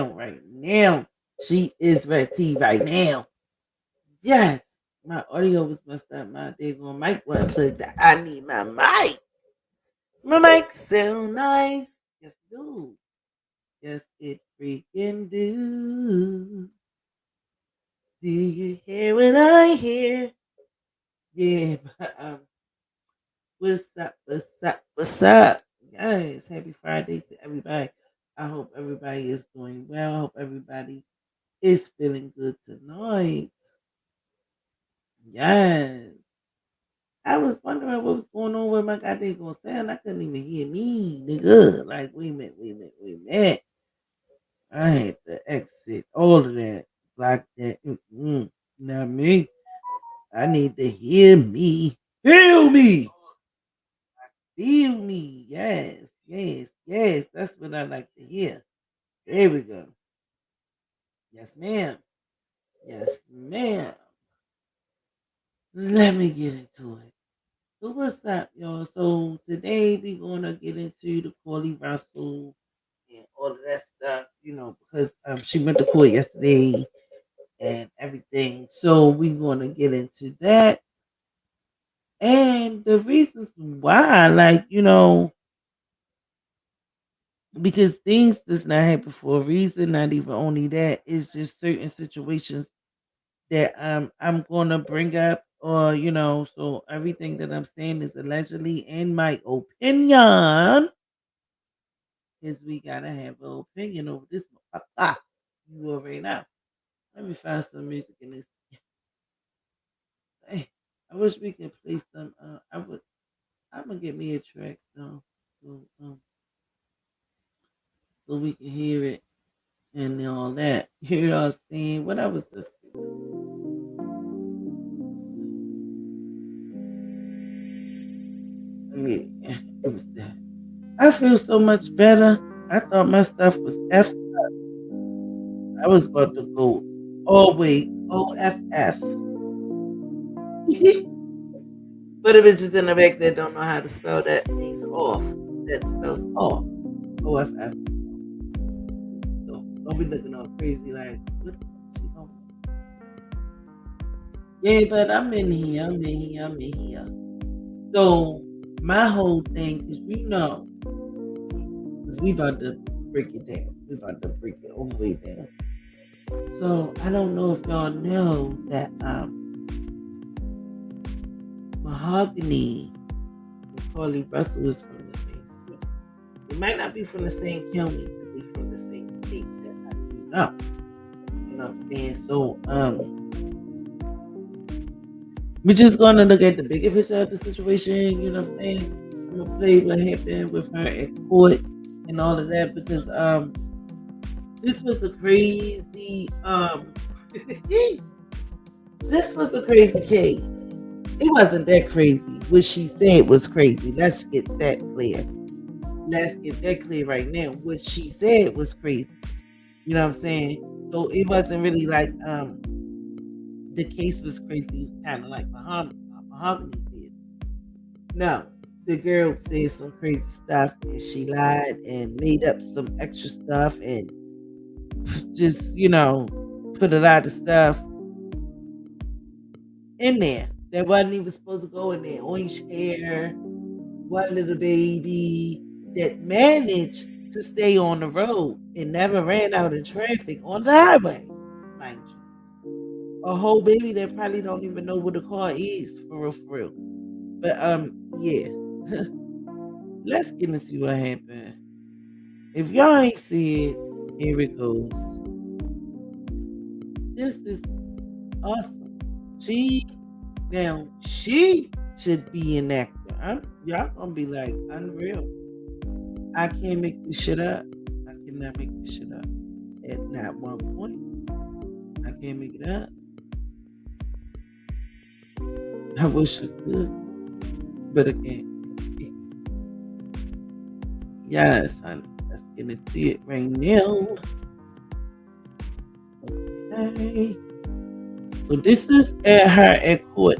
now, right now. She is ready right now. Yes. My audio was messed up. My daggone mic wasn't plugged out. I need my mic. My mic so nice. Yes, do. Yes, it freaking do. Do you hear what I hear? Yeah, but what's up? What's up? What's up? Yes, happy Friday to everybody. I hope everybody is doing well. I hope everybody is feeling good tonight. Yes. I was wondering what was going on with my goddamn sound. I couldn't even hear me, nigga. Like, wait a minute, wait a minute, wait a minute. I had to exit all of that. Block that. Not me. I need to hear me. Feel me. Feel me. Yes, yes, yes. That's what I like to hear. There we go. Yes, ma'am. Yes, ma'am. Let me get into it. So what's up, y'all? So today we gonna get into the Carlee Russell and all of that stuff, because she went to court yesterday and everything. So we gonna get into that and the reasons why, because things does not happen for a reason. Not even only that, it's just certain situations that I'm gonna bring up, or so everything that I'm saying is allegedly in my opinion. Is we gotta have an opinion over this. You already know. Let me find some music in this. Hey, I wish we could play some. I would. I'm gonna get me a track though, so we can hear it and all that. Hear what I was saying. What I was listening. Yeah, it was that. I feel so much better. I thought my stuff was F. I was about to go all way OFF. But if it's just in the back that don't know how to spell, that means off. That spells off. OFF. So don't be looking all crazy like, what the fuck she's on? Yeah, but I'm in here. I'm in here. I'm in here. So my whole thing is, because we about to break it down. We about to break it all the way down. So I don't know if y'all know that Mahogany and Carlee Russell is from the same state. They might not be from the same county, but they from the same state that I do know. You know what I'm saying? So we're just gonna look at the bigger picture of the situation, you know what I'm saying? I'm gonna play what happened with her at court and all of that because this was a crazy this was a crazy case. It wasn't that crazy. What she said was crazy. Let's get that clear. Let's get that clear right now. What she said was crazy. You know what I'm saying? So it wasn't really like the case was crazy, kind of like Mahogany did. No, the girl said some crazy stuff and she lied and made up some extra stuff and just, put a lot of stuff in there that wasn't even supposed to go in there. Orange hair, one little baby that managed to stay on the road and never ran out in traffic on the highway, mind you. A whole baby that probably don't even know what a car is for real, for real. But yeah. Let's get into what happened. If y'all ain't see it, here it goes. This is awesome. She should be an actor. Y'all gonna be like, unreal. I can't make this shit up. I cannot make this shit up. At not one point. I can't make it up. I wish I could, but I can't. Yes, honey. Let's get into it right now. Okay. So this is at her at court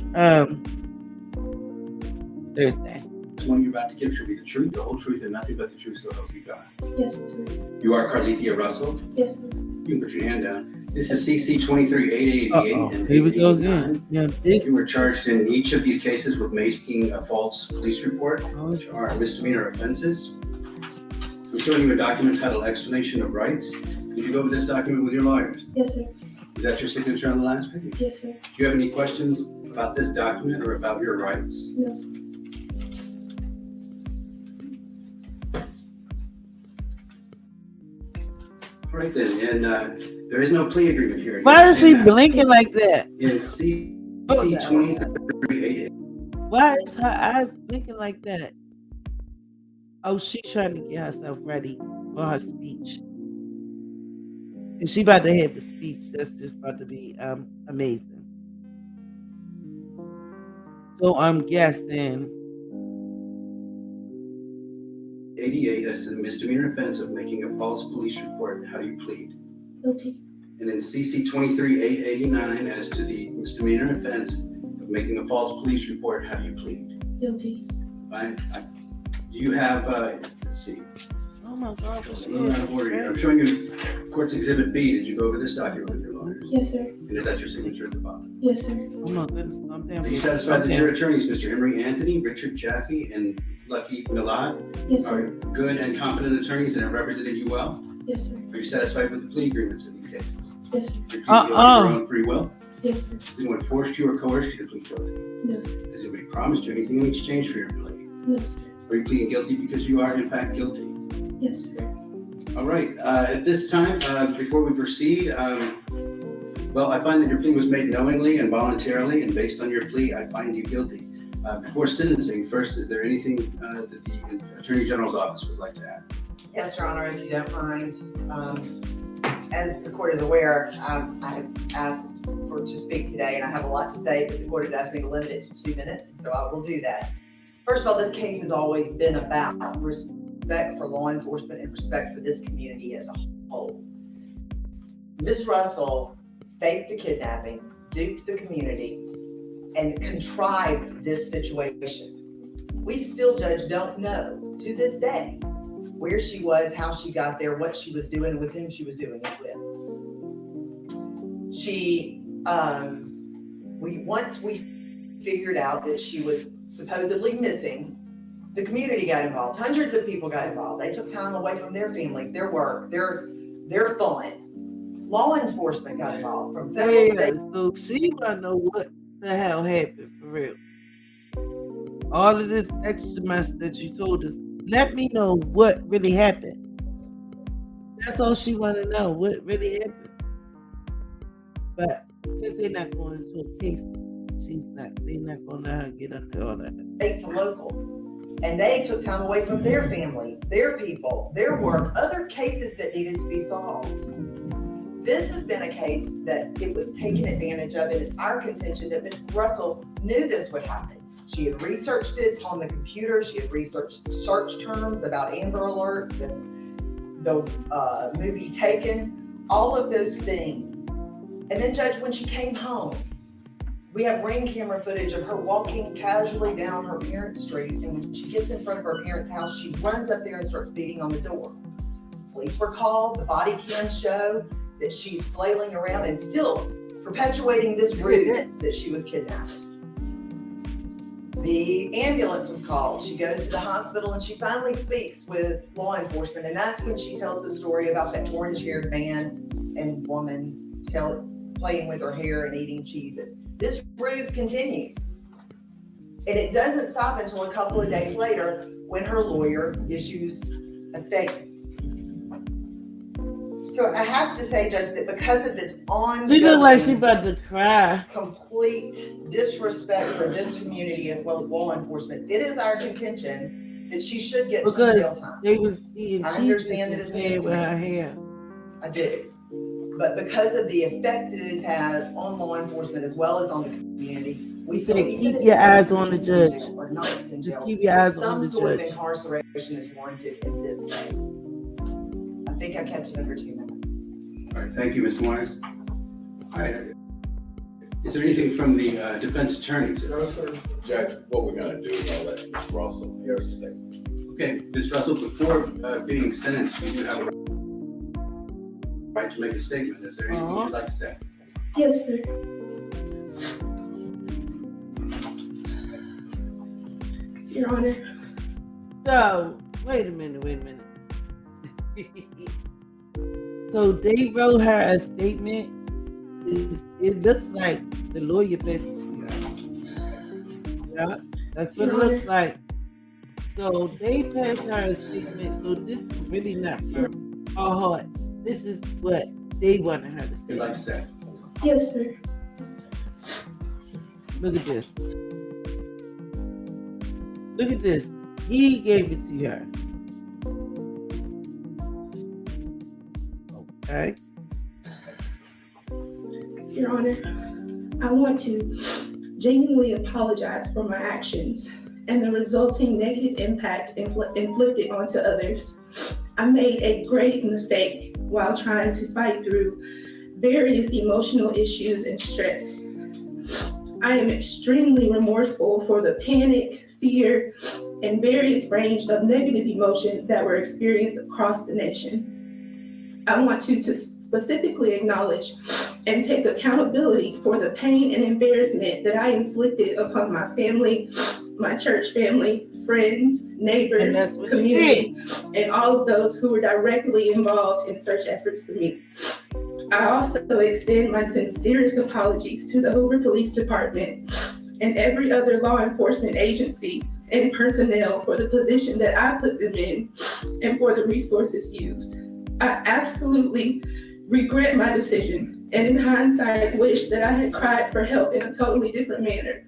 Thursday. testimony you're about to give should be the truth, the whole truth, and nothing but the truth, so help you God? Yes, sir. You are Carlee Russell? Yes, sir. You can put your hand down. This is CC 23-888 and Here we go 889. again. Yeah, this. You were charged in each of these cases with making a false police report, which are misdemeanor offenses. I'm showing you a document titled Explanation of Rights. Did you go over this document with your lawyers? Yes, sir. Is that your signature on the last page? Yes, sir. Do you have any questions about this document or about your rights? No, sir. All right then, and there is no plea agreement here. Why is she blinking like that? In CC 23-888. Why is her eyes blinking like that? Oh, she's trying to get herself ready for her speech. And she about to have a speech that's just about to be amazing. So I'm guessing 88 as to the misdemeanor offense of making a false police report. How do you plead? Guilty. And in CC 23-889 as to the misdemeanor offense of making a false police report, how do you plead? Guilty. Do you have, let's see. oh my God, what she I'm out of order here. I'm showing you Court's Exhibit B. Did you go over this document with your lawyers? Yes, sir. And is that your signature at the bottom? Yes, sir. Oh my goodness, I'm down. Are you satisfied that your attorneys, Mr. Emery Anthony, Richard Jaffe, and Lucky Milad, Yes, are sir. good and competent attorneys and have represented you well? Yes, sir. Are you satisfied with the plea agreements in these cases? Yes, sir. You're pleading guilty of your own free will? Yes, sir. Has anyone forced you or coerced you to plead guilty? No, sir. Has anybody promised you anything in exchange for your plea? No, sir. Are you pleading guilty because you are in fact guilty? Yes, sir. All right. At this time, before we proceed, well, I find that your plea was made knowingly and voluntarily, and based on your plea, I find you guilty. Before sentencing, first, is there anything that the Attorney General's office would like to add? Yes, Your Honor, if you don't mind. As the court is aware, I have asked to speak today, and I have a lot to say, but the court has asked me to limit it to 2 minutes, so I will do that. First of all, this case has always been about respect for law enforcement and respect for this community as a whole. Ms. Russell faked a kidnapping, duped the community, and contrived this situation. We still, Judge, don't know to this day where she was, how she got there, what she was doing, with whom she was doing it with. Once we figured out that she was supposedly missing, the community got involved. Hundreds of people got involved. They took time away from their families, their work, their fun. Law enforcement got involved from federal, state. So she wanna know what the hell happened for real. All of this extra mess that you told us, let me know what really happened. That's all she wanna know, what really happened. But since they're not going into a case, they're not gonna let her get under all that. State to local. And they took time away from their family, their people, their work, other cases that needed to be solved. This has been a case that it was taken advantage of, and it's our contention that Ms. Russell knew this would happen. She had researched it on the computer. She had researched search terms about Amber Alerts and the movie Taken, all of those things. And then, Judge, when she came home, we have ring camera footage of her walking casually down her parents' street, and when she gets in front of her parents' house, she runs up there and starts beating on the door. Police were called. The body cams show that she's flailing around and still perpetuating this ruse that she was kidnapped. The ambulance was called. She goes to the hospital and she finally speaks with law enforcement, and that's when she tells the story about that orange-haired man and woman playing with her hair and eating cheeses. This ruse continues. And it doesn't stop until a couple of days later when her lawyer issues a statement. So I have to say, Judge, that because of this ongoing, She look like she about to cry. Complete disrespect for this community as well as law enforcement, it is our contention that she should get some jail time. They was eating I cheese understand that it's with her hair. I do. But because of the effect that it has had on law enforcement as well as on the community, we said say keep your eyes on the judge. Or nights in Just jail, keep your eyes on the some sort judge. of incarceration is warranted in this case. I think I kept it under 2 minutes. All right, thank you, Ms. Morris. All right. Is there anything from the defense attorneys? No, sir. Judge, what we're gonna do is I'll let Ms. Russell hear the statement. Okay, Ms. Russell, before being sentenced, you do have a right to make a statement. Is there anything you'd like to say? Yes, sir. Your Honor. So, wait a minute. So they wrote her a statement. It looks like the lawyer basically. Yeah, that's what it looks like. So they passed her a statement. So this is really not from her heart. This is what they wanted her to say. You'd like to say? Yes, sir. Look at this. Look at this. He gave it to her. Okay. Your Honor, I want to genuinely apologize for my actions and the resulting negative impact inflicted onto others. I made a grave mistake while trying to fight through various emotional issues and stress. I am extremely remorseful for the panic, fear, and various range of negative emotions that were experienced across the nation. I want to specifically acknowledge and take accountability for the pain and embarrassment that I inflicted upon my family, my church family, friends, neighbors, community, and all of those who were directly involved in search efforts for me. I also extend my sincerest apologies to the Hoover Police Department and every other law enforcement agency and personnel for the position that I put them in and for the resources used. I absolutely regret my decision and in hindsight wish that I had cried for help in a totally different manner.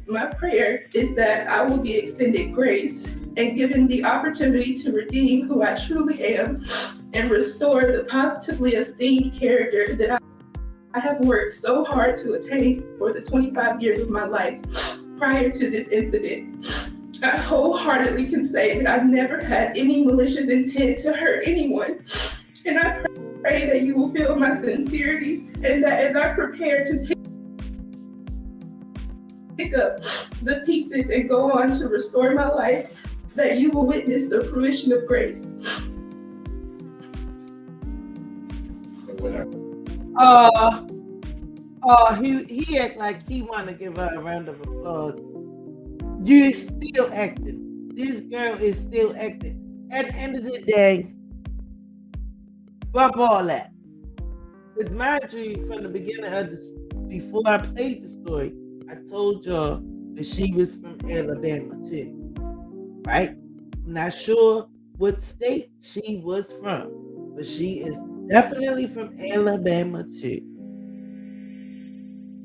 My prayer is that I will be extended grace and given the opportunity to redeem who I truly am and restore the positively esteemed character that I have worked so hard to attain for the 25 years of my life prior to this incident. I wholeheartedly can say that I've never had any malicious intent to hurt anyone. And I pray that you will feel my sincerity and that as I prepare to pick up the pieces and go on to restore my life, that you will witness the fruition of grace. He act like he want to give her a round of applause. You still acting. This girl is still acting. At the end of the day, fuck all that. Because mind you, from the beginning of this, before I played the story, I told y'all that she was from Alabama too. Right? I'm not sure what state she was from, but she is definitely from Alabama too.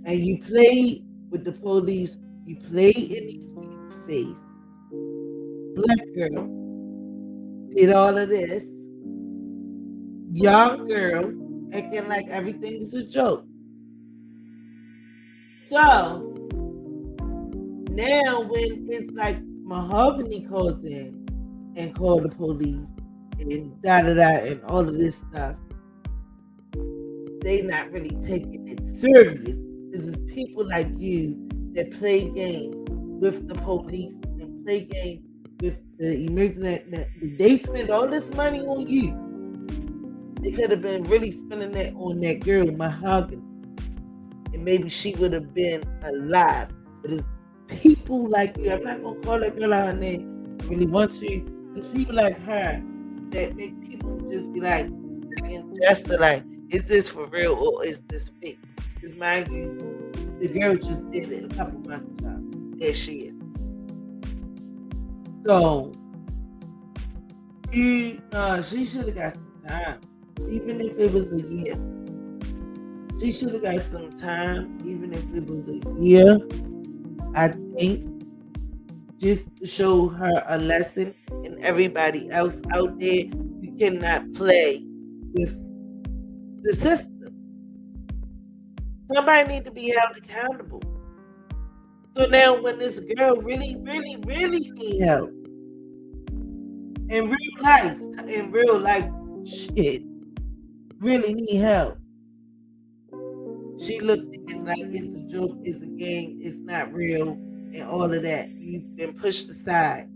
And you play with the police, you play in these people's face. Black girl did all of this. Young girl acting like everything is a joke. So now when it's like Mahogany calls in and call the police and and all of this stuff, they not really taking it serious. This is people like you that play games with the police and play games with the emergency. They spend all this money on you. They could have been really spending that on that girl, Mahogany. And maybe she would have been alive. But it's people like you. I'm not going to call that girl out her name. I really want to. It's people like her that make people just be like, just like, is this for real or is this fake? Because mind you, the girl just did it a couple months ago. There she is. So, she should have got some time. Even if it was a year. She should have got some time, even if it was a year. I think just to show her a lesson and everybody else out there, you cannot play with the system. Somebody need to be held accountable. So now when this girl really, really, really need help, in real life, shit, really need help. She looked at it like it's a joke, it's a game, it's not real, and all of that. You've been pushed aside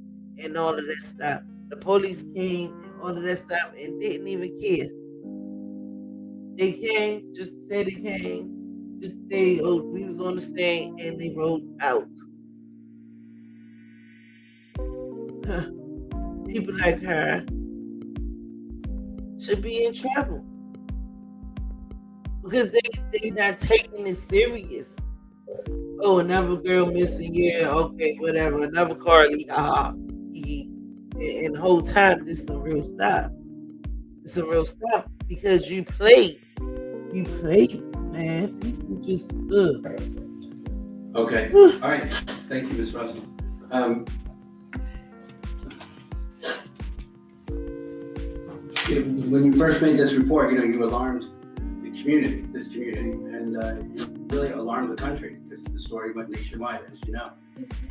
and all of that stuff. The police came and all of that stuff and didn't even care. They came, just said they came, just say, oh, we was on the stand and they rolled out. People like her should be in trouble because they not taking it serious. Oh, another girl missing. Yeah, okay, whatever. Another Carlee. And the whole time, this is some real stuff. It's some real stuff because you played. You played, man. People just Okay. All right. Thank you, Ms. Russell. When you first made this report, you alarmed this community, and you really alarmed the country because the story went nationwide, as you know.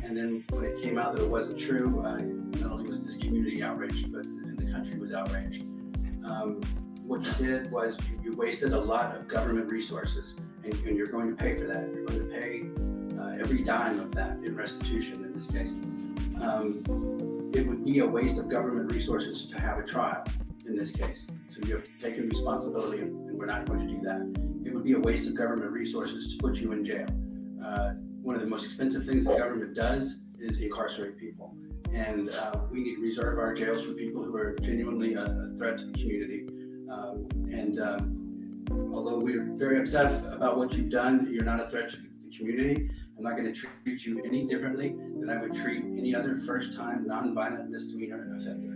And then when it came out that it wasn't true, not only was this community outraged, but the country was outraged. What you did was you wasted a lot of government resources, and you're going to pay for that. You're going to pay every dime of that in restitution in this case. It would be a waste of government resources to have a trial in this case. So you have taken responsibility, and we're not going to do that. It would be a waste of government resources to put you in jail. One of the most expensive things the government does is incarcerate people. And we need to reserve our jails for people who are genuinely a threat to the community. Although we're very upset about what you've done, you're not a threat to the community. I'm not going to treat you any differently than I would treat any other first-time nonviolent misdemeanor offender.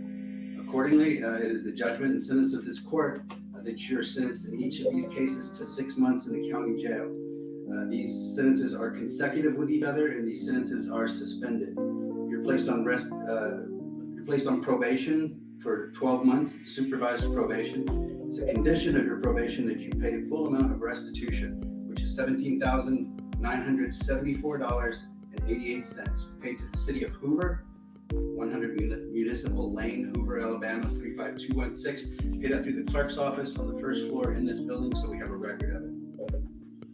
Accordingly, it is the judgment and sentence of this court that you're sentenced in each of these cases to 6 months in the county jail. These sentences are consecutive with each other, and these sentences are suspended. You're placed on probation for 12 months, supervised probation. It's a condition of your probation that you pay a full amount of restitution, which is $17,974.88, paid to the city of Hoover, 100 Municipal Lane, Hoover, Alabama, 35216. Paid up through the clerk's office on the first floor in this building, so we have a record of it.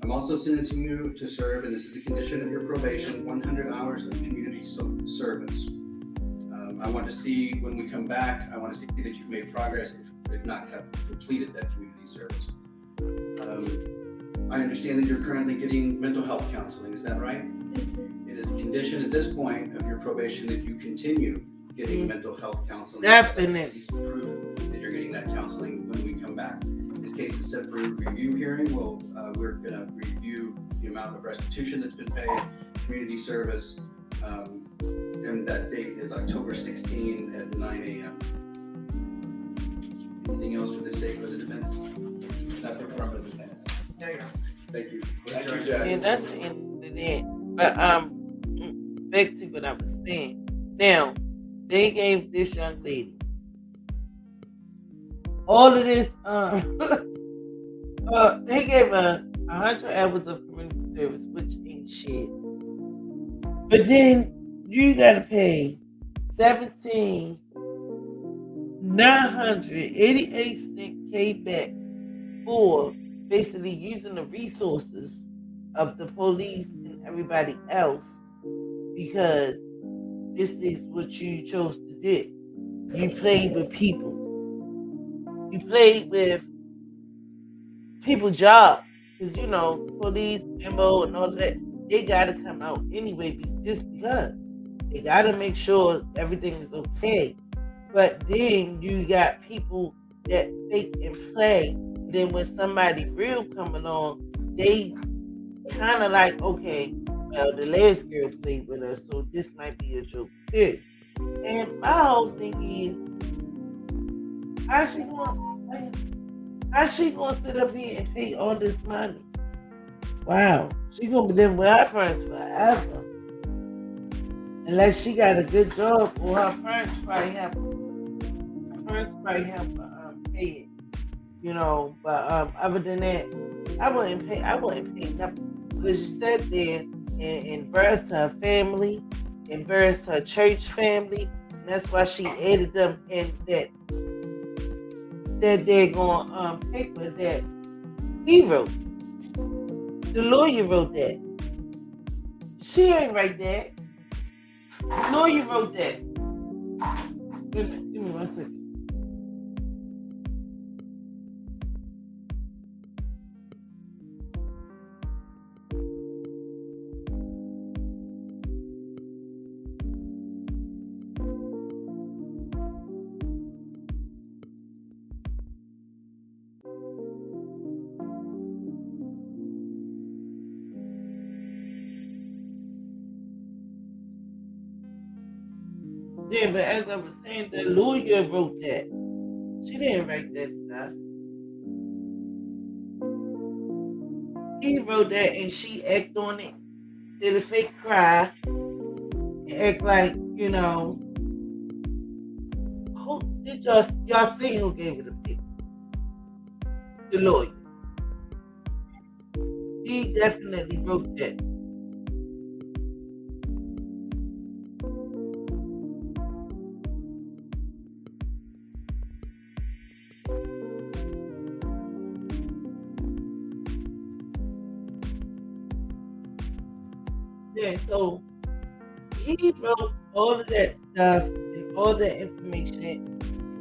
I'm also sentencing you to serve, and this is a condition of your probation, 100 hours of community service. I want to see, when we come back, I want to see that you've made progress, if not have completed that community service. I understand that you're currently getting mental health counseling, is that right? Yes, sir. It is a condition at this point of your probation that you continue getting mental health counseling. Definitely. Proof that you're getting that counseling when we come back. This case is set for a review hearing. We're going to review the amount of restitution that's been paid, community service, and that date is October 16 at 9 a.m. Anything else for the state or the defense? Nothing from the defense. There you go. Thank you. Thank you, Jack. And that's the end of that. But back to what I was saying. Now, they gave this young lady all of this. They gave her 100 hours of community service, which ain't shit. But then you gotta pay $17,988 back for basically using the resources of the police and everybody else, because this is what you chose to do. You played with people. You played with people's jobs. Because, police, MO, and all of that, they got to come out anyway, just because. They got to make sure everything is okay. But then you got people that fake and play. Then when somebody real come along, they kind of like, okay, well, the last girl played with us, so this might be a joke too. And my whole thing is, how's she gonna sit up here and pay all this money? Wow, she gonna be living with her parents forever, unless she got a good job, or her parents probably have to pay it. But other than that, I wouldn't pay nothing, because you sat there and embarrassed her family, embarrassed her church family, and that's why she added them in that they're going paper that he wrote. The lawyer wrote that. She ain't write that. The lawyer wrote that. Wait a minute, give me 1 second. Yeah, but as I was saying, the lawyer wrote that. She didn't write that stuff. He wrote that and she acted on it. Did a fake cry. Act like, who did y'all see who gave her the pick? The lawyer. He definitely wrote that. Yeah, so he wrote all of that stuff and all that information,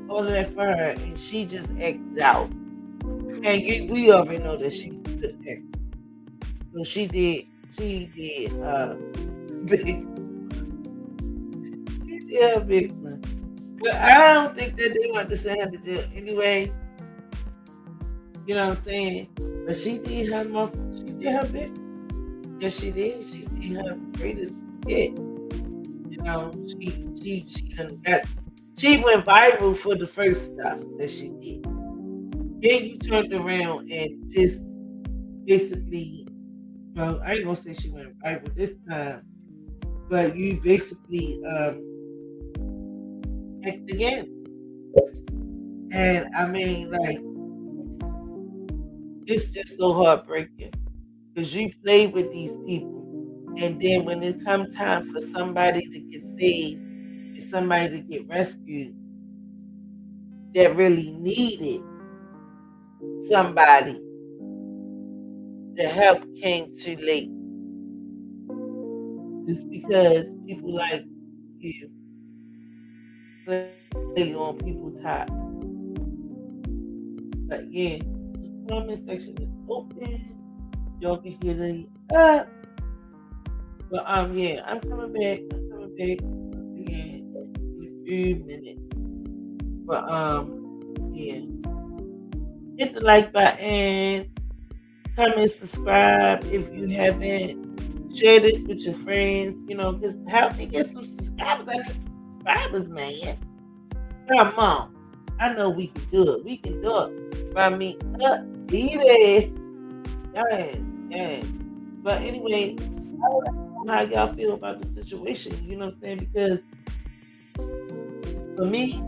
all of that for her, and she just acted out. And we already know that she could act. So she did big, she did her big one. But I don't think that they want to send her to jail anyway. You know what I'm saying? But she did her big. Yes, she did. She did her greatest hit. She went viral for the first stuff that she did. Then you turned around and just basically, well, I ain't gonna say she went viral this time, but you basically act again. And I mean, like, it's just so heartbreaking because you play with these people, and then when it comes time for somebody to get saved and somebody to get rescued that really needed somebody, the help came too late. Just because people like you play on people's top. But yeah, the comment section is open. Y'all can hear the But yeah, I'm coming back. Once again in a few minutes. But yeah. Hit the like button, comment, subscribe if you haven't. Share this with your friends, because help me get some subscribers. I need some subscribers, man. Come on. I know we can do it. We can do it. By me up, baby. Yes. But anyway, I don't know how y'all feel about the situation. You know what I'm saying? Because for me,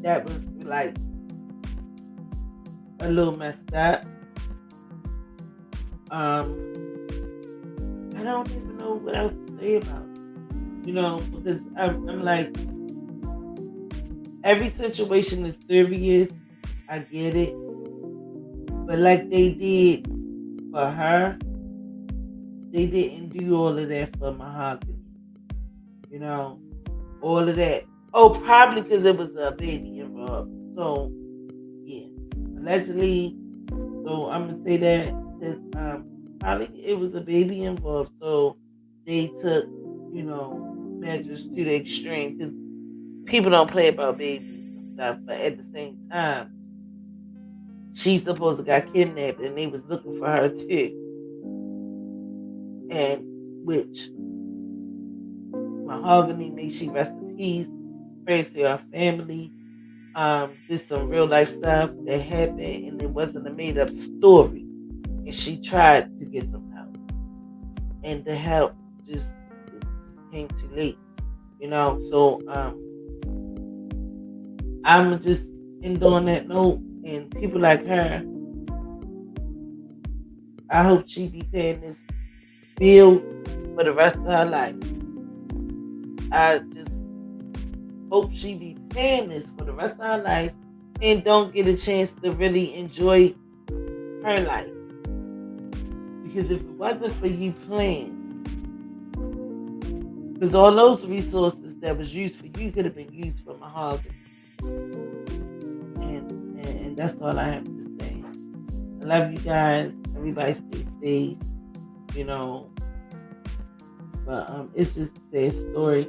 that was like a little messed up. I don't even know what else to say about it. Because I'm like, every situation is serious. I get it. But like they did for her, they didn't do all of that for Mahogany. All of that. Oh, probably because it was a baby involved. So, yeah. Allegedly, so I'm going to say that probably it was a baby involved. So, they took, measures to the extreme. Because people don't play about babies and stuff. But at the same time, she's supposed to got kidnapped and they was looking for her too. And which Mahogany, may she rest in peace. Praise to our family. Just some real life stuff that happened and it wasn't a made up story. And she tried to get some help. And the help just came too late. So I'm just end on that note. And people like her, I hope she be paying this bill for the rest of her life. I just hope she be paying this for the rest of her life and don't get a chance to really enjoy her life. Because if it wasn't for you playing, because all those resources that was used for you could have been used for Mahogany. And that's all I have to say. I love you guys. Everybody stay safe. You know. But it's just a sad story.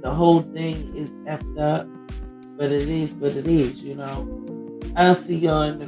The whole thing is effed up. But it is what it is, you know. I'll see y'all in the